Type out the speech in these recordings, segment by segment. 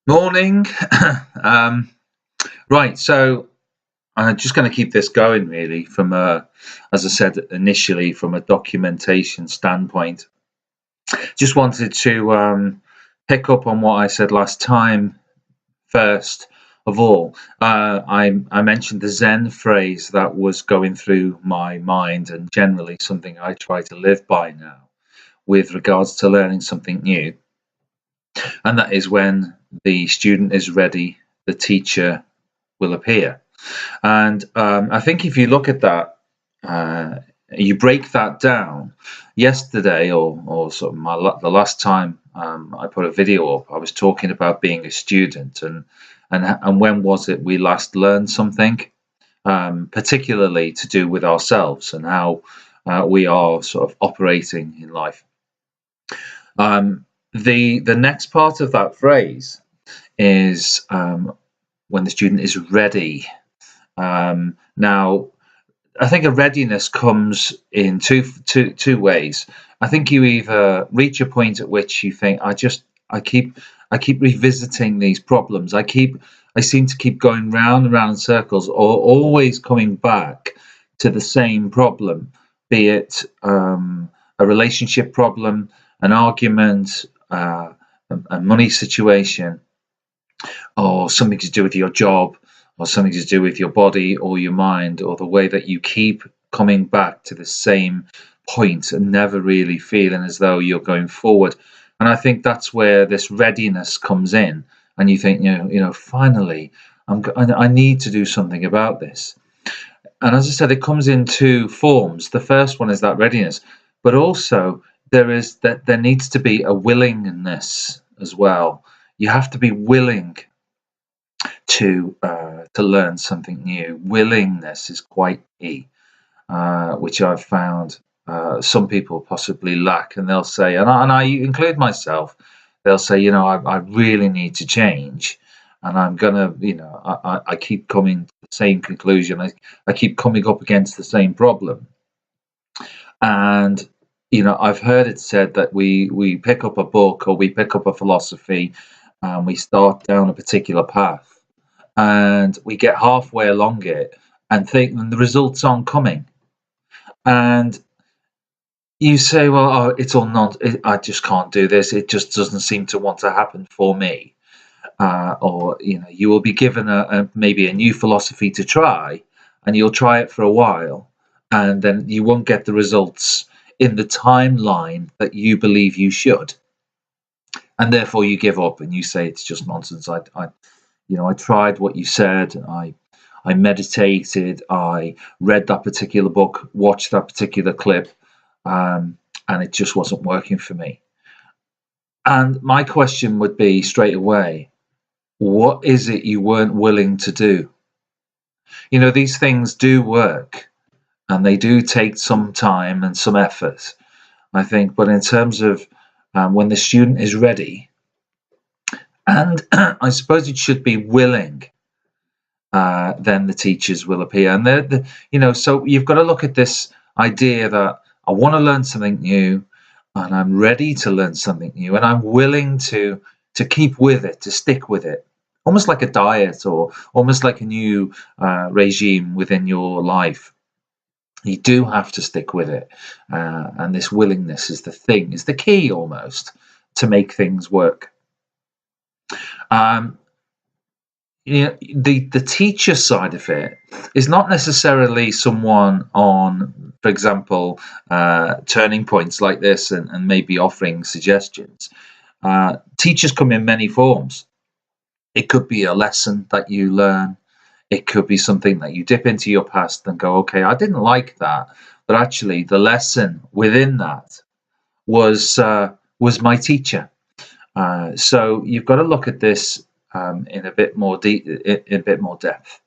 Morning. um, right, so I'm just going to keep this going really as I said initially, from a documentation standpoint. Just wanted to pick up on what I said last time first of all. I mentioned the Zen phrase that was going through my mind and generally something I try to live by now with regards to learning something new. And that is when the student is ready, the teacher will appear. And I think if you look at that, uh, you break that down. Yesterday, or sort of the last time I put a video up, I was talking about being a student and when was it we last learned something, particularly to do with ourselves and how we are sort of operating in life. Um, the next part of that phrase is when the student is ready. Now, I think a readiness comes in two ways. I think you either reach a point at which you think, I keep revisiting these problems. I seem to keep going round and round in circles, or always coming back to the same problem, be it a relationship problem, an argument, a money situation, or something to do with your job, or something to do with your body or your mind, or the way that you keep coming back to the same point and never really feeling as though you're going forward. And I think that's where this readiness comes in, and you think, finally, I need to do something about this. And as I said, it comes in two forms. The first one is that readiness, but also there needs to be a willingness as well. You have to be willing to learn something new. Willingness is quite key, which I've found some people possibly lack, and they'll say, and I include myself, they'll say, I really need to change, and I'm gonna, I keep coming to the same conclusion. I keep coming up against the same problem, and I've heard it said that we pick up a book or we pick up a philosophy, and we start down a particular path and we get halfway along it and think the results aren't coming. And you say, well, oh, it's all not, I just can't do this. It just doesn't seem to want to happen for me. Or, you will be given maybe a new philosophy to try, and you'll try it for a while, and then you won't get the results in the timeline that you believe you should. And therefore you give up and you say, it's just nonsense. I tried what you said. I meditated. I read that particular book, watched that particular clip, and it just wasn't working for me. And my question would be straight away, what is it you weren't willing to do? These things do work, and they do take some time and some effort, I think. But in terms of when the student is ready, and I suppose it should be willing, then the teachers will appear. And so you've got to look at this idea that I want to learn something new, and I'm ready to learn something new, and I'm willing to keep with it, to stick with it, almost like a diet or almost like a new regime within your life. You do have to stick with it, and this willingness is the key almost to make things work. Um, the teacher side of it is not necessarily someone on, for example, turning points like this and maybe offering suggestions. Teachers come in many forms. It could be a lesson that you learn. It could be something that you dip into your past and go, okay, I didn't like that, but actually the lesson within that was my teacher. So you've got to look at this in a bit more in a bit more depth.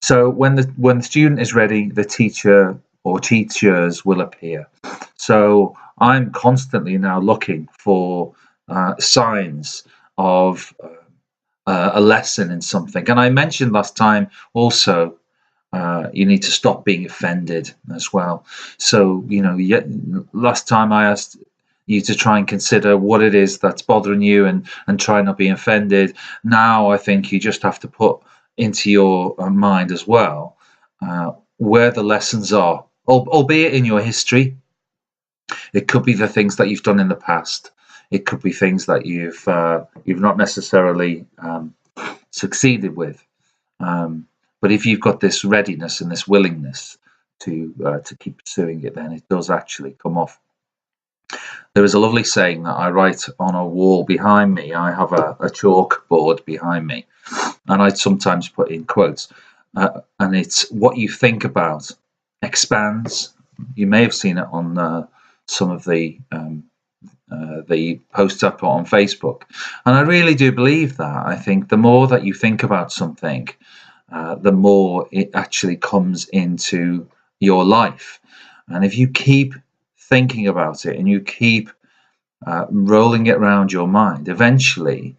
So when the student is ready, the teacher or teachers will appear. So I'm constantly now looking for signs of a lesson in something. And I mentioned last time also, you need to stop being offended as well. So last time I asked, you to try and consider what it is that's bothering you and try not being offended. Now I think you just have to put into your mind as well where the lessons are, albeit in your history. It could be the things that you've done in the past. It could be things that you've not necessarily succeeded with. But if you've got this readiness and this willingness to keep pursuing it, then it does actually come off. There is a lovely saying that I write on a wall behind me. I have a chalkboard behind me, and I sometimes put in quotes, and it's what you think about expands. You may have seen it on some of the posts I put on Facebook, and I really do believe that. I think the more that you think about something, the more it actually comes into your life. And if you keep thinking about it and you keep rolling it around your mind, eventually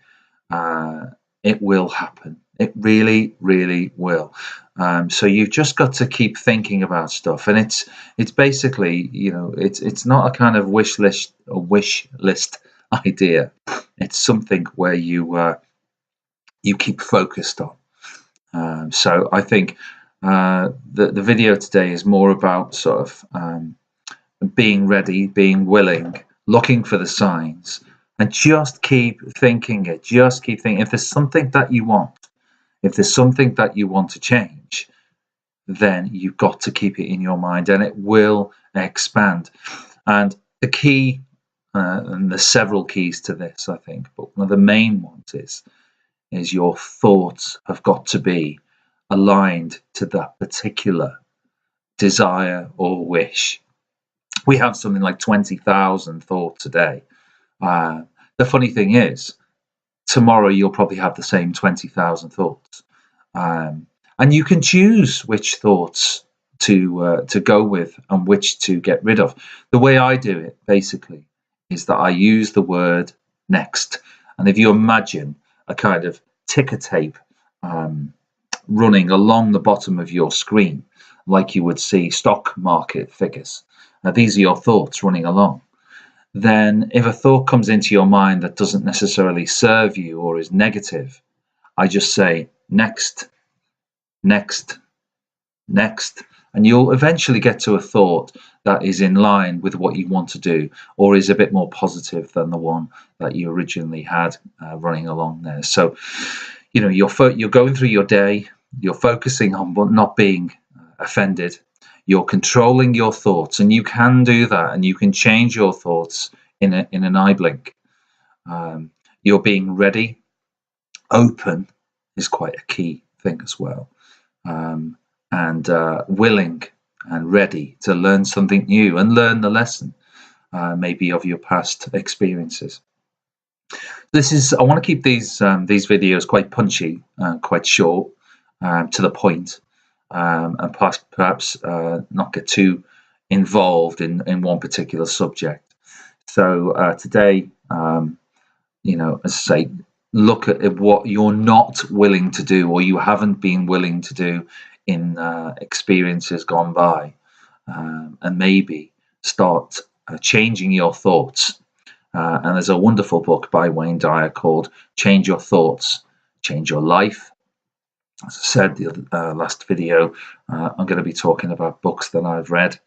it will happen. It really, really will. So you've just got to keep thinking about stuff, and it's basically, it's not a kind of wish list idea. It's something where you keep focused on. So I think the video today is more about sort of being ready, being willing, looking for the signs, and just keep thinking it. Just keep thinking. If there's something that you want, if there's something that you want to change, then you've got to keep it in your mind, and it will expand. And the key, and there's several keys to this, I think, but one of the main ones is your thoughts have got to be aligned to that particular desire or wish. We have something like 20,000 thoughts a day. The funny thing is, tomorrow you'll probably have the same 20,000 thoughts. And you can choose which thoughts to go with and which to get rid of. The way I do it, basically, is that I use the word next. And if you imagine a kind of ticker tape running along the bottom of your screen, like you would see stock market figures, now these are your thoughts running along. Then if a thought comes into your mind that doesn't necessarily serve you or is negative, I just say next, next, next, and you'll eventually get to a thought that is in line with what you want to do or is a bit more positive than the one that you originally had running along there. So, you're going through your day, you're focusing on not being offended, you're controlling your thoughts, and you can do that, and you can change your thoughts in an eye blink. You're being ready. Open is quite a key thing as well, and willing and ready to learn something new and learn the lesson, maybe of your past experiences. I want to keep these videos quite punchy, quite short, to the point. And perhaps not get too involved in one particular subject. So today, as I say, look at what you're not willing to do or you haven't been willing to do in experiences gone by, and maybe start changing your thoughts. And there's a wonderful book by Wayne Dyer called Change Your Thoughts, Change Your Life. As I said the last video, I'm going to be talking about books that I've read,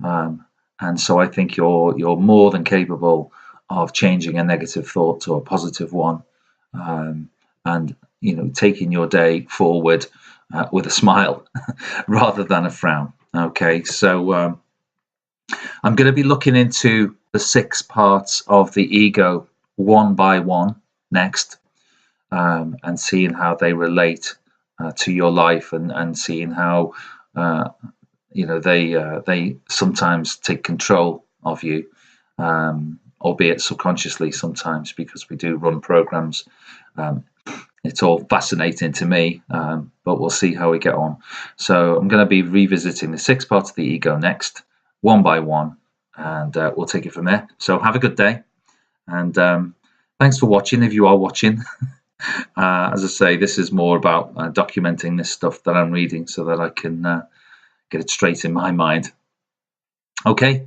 and so I think you're more than capable of changing a negative thought to a positive one, and taking your day forward with a smile rather than a frown. Okay, so I'm going to be looking into the 6 parts of the ego one by one next, and seeing how they relate to your life, and seeing how they sometimes take control of you, albeit subconsciously sometimes, because we do run programs. It's all fascinating to me, but we'll see how we get on. So I'm going to be revisiting the 6 parts of the ego next, one by one, and we'll take it from there. So have a good day, and thanks for watching if you are watching. As I say, this is more about documenting this stuff that I'm reading so that I can get it straight in my mind. Okay,